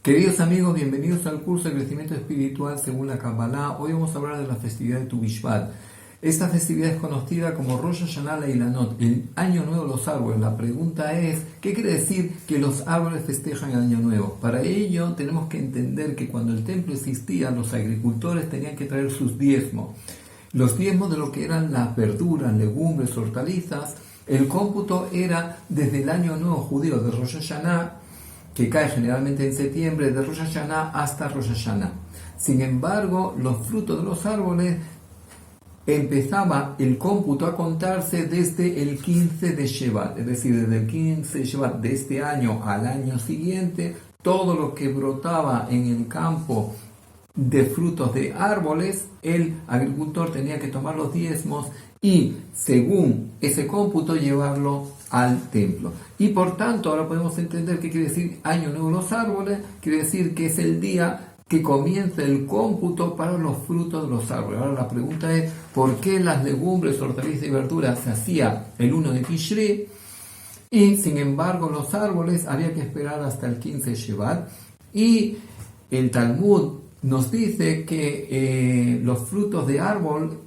Queridos amigos, bienvenidos al curso de crecimiento espiritual según la Kabbalah. Hoy vamos a hablar de la festividad de Tu Bishvat. Esta festividad es conocida como Rosh Hashanah Leilanot, el año nuevo de los árboles. La pregunta es, ¿qué quiere decir que los árboles festejan el año nuevo? Para ello tenemos que entender que cuando el templo existía, los agricultores tenían que traer sus diezmos. Los diezmos de lo que eran las verduras, legumbres, hortalizas. El cómputo era desde el año nuevo judío de Rosh Hashanah, que cae generalmente en septiembre, de Rosh Hashanah hasta Rosh Hashanah. Sin embargo, los frutos de los árboles empezaba el cómputo a contarse desde el 15 de Shevat, es decir, desde el 15 de Shevat de este año al año siguiente, todo lo que brotaba en el campo de frutos de árboles, el agricultor tenía que tomar los diezmos y, según ese cómputo, llevarlo al templo. Y por tanto, ahora podemos entender qué quiere decir Año Nuevo de los Árboles. Quiere decir que es el día que comienza el cómputo para los frutos de los árboles. Ahora la pregunta es, ¿por qué las legumbres, hortalizas y verduras se hacía el 1 de Tishri? Y sin embargo, los árboles había que esperar hasta el 15 de Shevat. Y el Talmud nos dice que los frutos de árbol,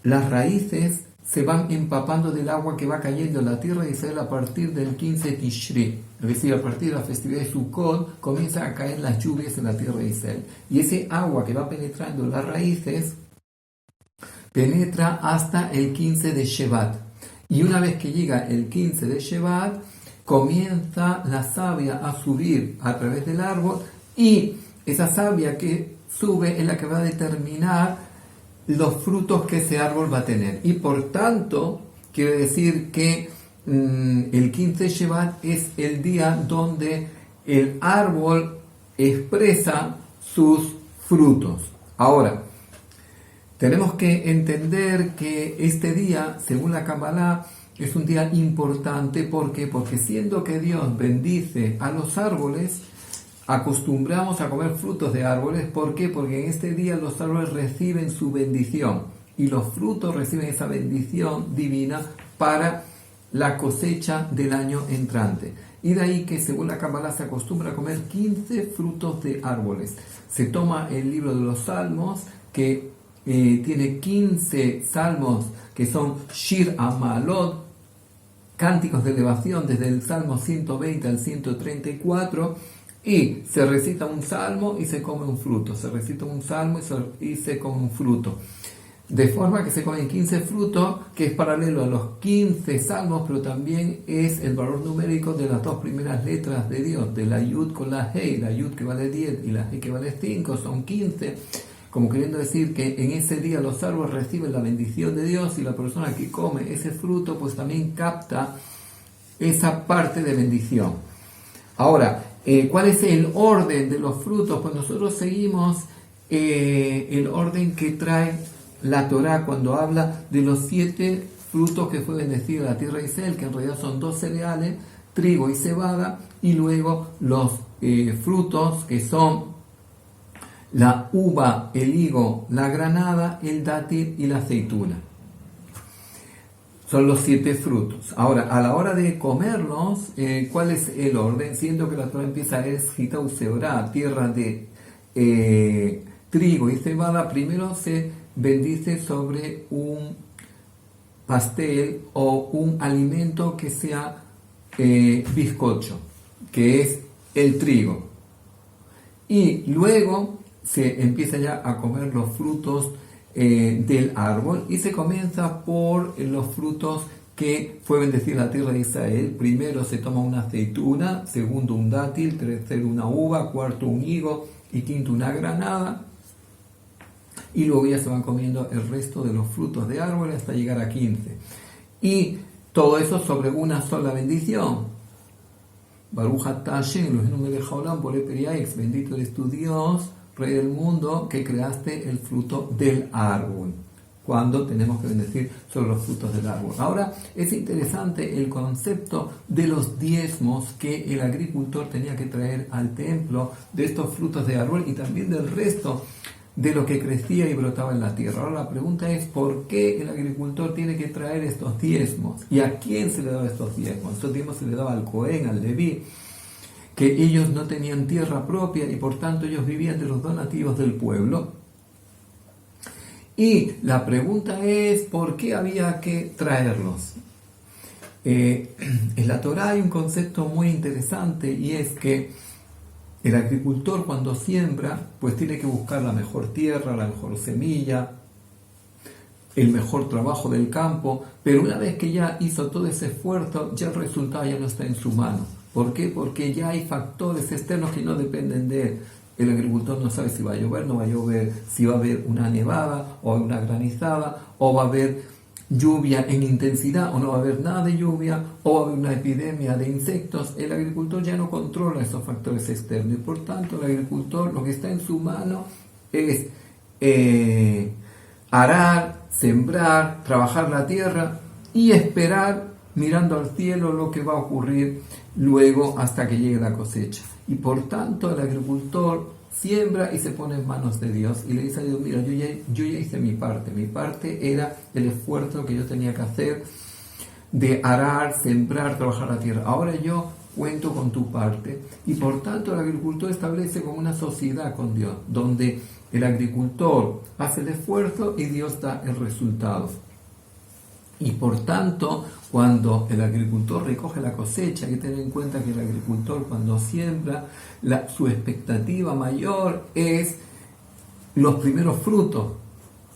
las raíces, se van empapando del agua que va cayendo en la tierra de Israel a partir del 15 de Tishri. Es decir, a partir de la festividad de Sukkot comienzan a caer las lluvias en la tierra de Israel. Y ese agua que va penetrando en las raíces penetra hasta el 15 de Shevat. Y una vez que llega el 15 de Shevat, comienza la savia a subir a través del árbol, y esa savia que sube es la que va a determinar los frutos que ese árbol va a tener. Y por tanto, quiere decir que el 15 de Shevat es el día donde el árbol expresa sus frutos. Ahora, tenemos que entender que este día, según la Kabbalah, es un día importante. ¿Por qué? Porque siendo que Dios bendice a los árboles, acostumbramos a comer frutos de árboles. ¿Por qué? Porque en este día los árboles reciben su bendición y los frutos reciben esa bendición divina para la cosecha del año entrante. Y de ahí que según la Kabbalah se acostumbra a comer 15 frutos de árboles. Se toma el libro de los Salmos, que tiene 15 salmos que son Shir Amalot, cánticos de elevación, desde el Salmo 120 al 134, y se recita un salmo y se come un fruto, se recita un salmo y se come un fruto, de forma que se comen 15 frutos, que es paralelo a los 15 salmos, pero también es el valor numérico de las dos primeras letras de Dios, de la Yud con la Hei, la Yud que vale 10 y la Hei que vale 5, son 15, como queriendo decir que en ese día los árboles reciben la bendición de Dios, y la persona que come ese fruto pues también capta esa parte de bendición. Ahora, ¿cuál es el orden de los frutos? Pues nosotros seguimos el orden que trae la Torá cuando habla de los 7 frutos que fue bendecida la tierra de Israel, que en realidad son 2 cereales, trigo y cebada, y luego los frutos que son la uva, el higo, la granada, el dátil y la aceituna. Son los 7 frutos. Ahora, a la hora de comerlos, ¿cuál es el orden? Siendo que la Torah empieza es Gitau Seorá, tierra de trigo y cebada, primero se bendice sobre un pastel o un alimento que sea bizcocho, que es el trigo. Y luego se empieza ya a comer los frutos del árbol, y se comienza por los frutos que fue bendecida la tierra de Israel. Primero se toma una aceituna, segundo un dátil, tercero una uva, cuarto un higo y quinto una granada, y luego ya se van comiendo el resto de los frutos de árbol hasta llegar a 15, y todo eso sobre una sola bendición. Baruch atah Hashem Eloheinu melech haolam borei peri ha'etz, bendito eres tu Dios, Rey del mundo, que creaste el fruto del árbol, cuando tenemos que bendecir sobre los frutos del árbol. Ahora, es interesante el concepto de los diezmos que el agricultor tenía que traer al templo de estos frutos de árbol y también del resto de lo que crecía y brotaba en la tierra. Ahora la pregunta es, ¿por qué el agricultor tiene que traer estos diezmos? ¿Y a quién se le daba estos diezmos? Estos diezmos se le daba al Cohen, al Leví, que ellos no tenían tierra propia y por tanto ellos vivían de los donativos del pueblo. Y la pregunta es, ¿por qué había que traerlos? En la Torá hay un concepto muy interesante y es que el agricultor cuando siembra, pues tiene que buscar la mejor tierra, la mejor semilla, el mejor trabajo del campo, pero una vez que ya hizo todo ese esfuerzo, ya el resultado ya no está en su mano. ¿Por qué? Porque ya hay factores externos que no dependen de él. El agricultor no sabe si va a llover, no va a llover, si va a haber una nevada o una granizada, o va a haber lluvia en intensidad o no va a haber nada de lluvia, o va a haber una epidemia de insectos. El agricultor ya no controla esos factores externos y por tanto el agricultor lo que está en su mano es arar, sembrar, trabajar la tierra y esperar mirando al cielo lo que va a ocurrir luego hasta que llegue la cosecha. Y por tanto el agricultor siembra y se pone en manos de Dios y le dice a Dios, mira, yo ya hice mi parte era el esfuerzo que yo tenía que hacer de arar, sembrar, trabajar la tierra, ahora yo cuento con tu parte. Y por tanto el agricultor establece como una sociedad con Dios, donde el agricultor hace el esfuerzo y Dios da el resultado. Y por tanto, cuando el agricultor recoge la cosecha, hay que tener en cuenta que el agricultor cuando siembra, su expectativa mayor es los primeros frutos.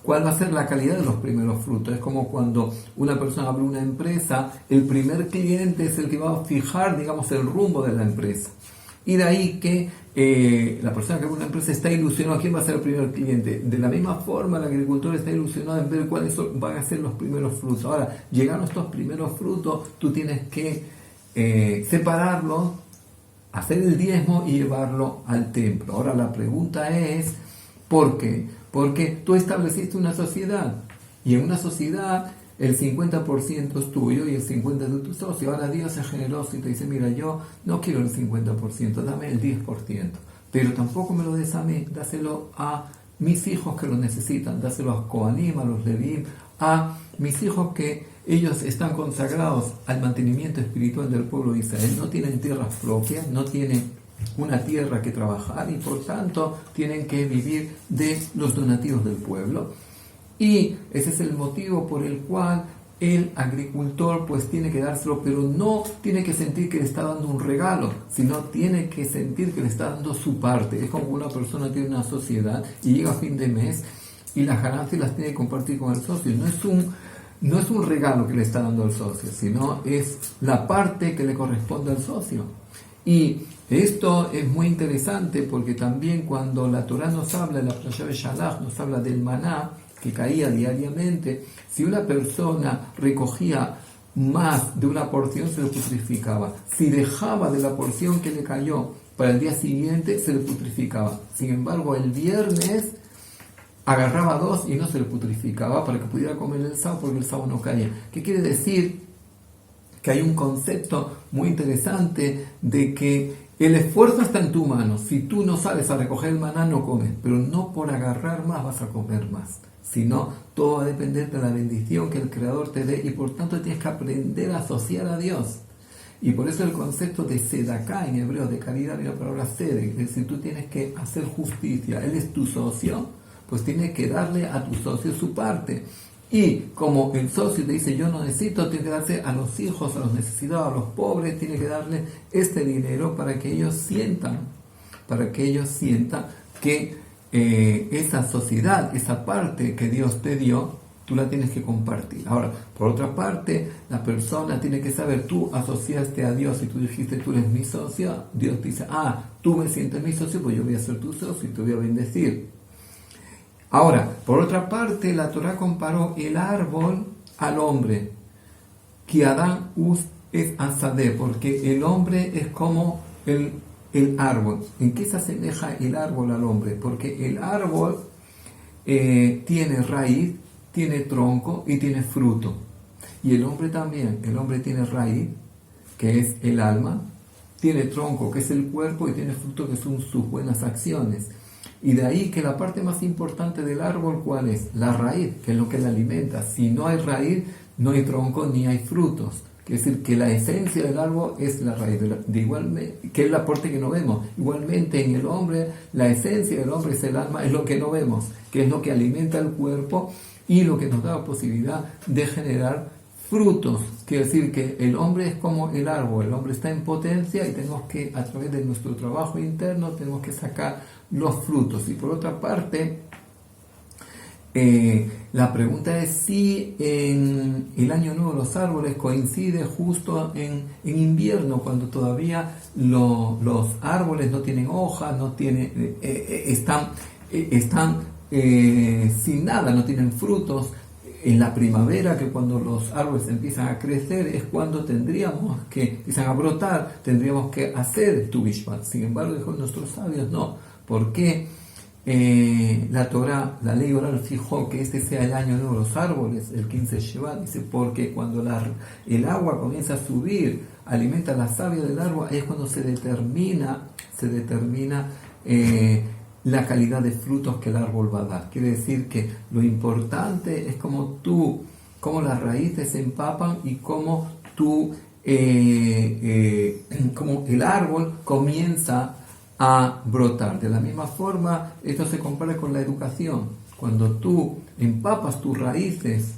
¿Cuál va a ser la calidad de los primeros frutos? Es como cuando una persona abre una empresa, el primer cliente es el que va a fijar, digamos, el rumbo de la empresa. Y de ahí que la persona que abre una empresa está ilusionada, ¿quién va a ser el primer cliente? De la misma forma, el agricultor está ilusionado en ver cuáles van a ser los primeros frutos. Ahora, llegaron estos primeros frutos, tú tienes que separarlos, hacer el diezmo y llevarlo al templo. Ahora, la pregunta es, ¿por qué? Porque tú estableciste una sociedad y en una sociedad el 50% es tuyo y el 50% es de tu socio. Ahora Dios es generoso y te dice, mira, yo no quiero el 50%, dame el 10%, pero tampoco me lo des a mí, dáselo a mis hijos que lo necesitan, dáselo a Kohanim, a los Levim, a mis hijos que ellos están consagrados al mantenimiento espiritual del pueblo de Israel, no tienen tierras propias, no tienen una tierra que trabajar y por tanto tienen que vivir de los donativos del pueblo. Y ese es el motivo por el cual el agricultor pues tiene que dárselo, pero no tiene que sentir que le está dando un regalo, sino tiene que sentir que le está dando su parte. Es como una persona tiene una sociedad y llega a fin de mes y las ganancias las tiene que compartir con el socio. No es un regalo que le está dando al socio, sino es la parte que le corresponde al socio. Y esto es muy interesante porque también cuando la Torá nos habla, la Parashá Beshalach nos habla del maná que caía diariamente, si una persona recogía más de una porción se le putrificaba. Si dejaba de la porción que le cayó para el día siguiente se le putrificaba. Sin embargo, el viernes agarraba 2 y no se le putrificaba para que pudiera comer el sábado porque el sábado no caía. ¿Qué quiere decir? Que hay un concepto muy interesante de que el esfuerzo está en tu mano. Si tú no sales a recoger el maná, no comes, pero no por agarrar más vas a comer más, sino todo va a depender de la bendición que el Creador te dé y por tanto tienes que aprender a asociar a Dios. Y por eso el concepto de sedaká en hebreo, de caridad, viene la palabra sedek, es decir, tú tienes que hacer justicia. Él es tu socio, pues tienes que darle a tu socio su parte. Y como el socio te dice yo no necesito, tiene que darse a los hijos, a los necesitados, a los pobres, tiene que darle este dinero para que ellos sientan que esa sociedad, esa parte que Dios te dio, tú la tienes que compartir. Ahora, por otra parte, la persona tiene que saber, tú asociaste a Dios y tú dijiste tú eres mi socio, Dios te dice, tú me sientes mi socio, pues yo voy a ser tu socio y te voy a bendecir. Ahora, por otra parte, la Torá comparó el árbol al hombre. Que Adán es asadé, porque el hombre es como el árbol. ¿En qué se asemeja el árbol al hombre? Porque el árbol tiene raíz, tiene tronco y tiene fruto. Y el hombre también. El hombre tiene raíz, que es el alma, tiene tronco, que es el cuerpo, y tiene fruto, que son sus buenas acciones. Y de ahí que la parte más importante del árbol, ¿cuál es? La raíz, que es lo que le alimenta. Si no hay raíz, no hay tronco ni hay frutos. Quiere decir que la esencia del árbol es la raíz, que es el aporte que no vemos. Igualmente en el hombre, la esencia del hombre es el alma, es lo que no vemos, que es lo que alimenta el cuerpo y lo que nos da la posibilidad de generar frutos. Quiere decir que el hombre es como el árbol, el hombre está en potencia y tenemos que, a través de nuestro trabajo interno, tenemos que sacar los frutos. Y por otra parte, la pregunta es si en el año nuevo de los árboles coincide justo en invierno, cuando todavía los árboles no tienen hojas, no tienen, están sin nada, no tienen frutos. En la primavera, que cuando los árboles empiezan a crecer, es cuando empiezan a brotar, tendríamos que hacer Tu Bishvat. Sin embargo, dijo nuestros sabios, no. ¿Por qué? La Torah, la ley oral, fijó que este sea el año nuevo de los árboles, el 15 de Shevat. Dice, porque cuando el agua comienza a subir, alimenta la savia del árbol, ahí es cuando se determina la calidad de frutos que el árbol va a dar. Quiere decir que lo importante es cómo las raíces se empapan y cómo el árbol comienza a brotar. De la misma forma, esto se compara con la educación. Cuando tú empapas tus raíces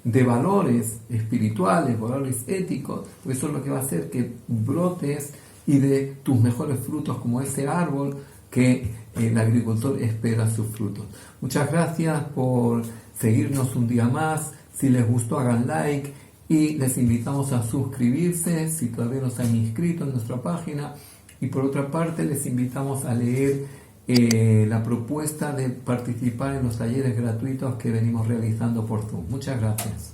de valores espirituales, valores éticos, pues eso es lo que va a hacer que brotes y de tus mejores frutos, como ese árbol que el agricultor espera sus frutos. Muchas gracias por seguirnos un día más. Si les gustó, hagan like y les invitamos a suscribirse si todavía no se han inscrito en nuestra página. Y por otra parte, les invitamos a leer la propuesta de participar en los talleres gratuitos que venimos realizando por Zoom. Muchas gracias.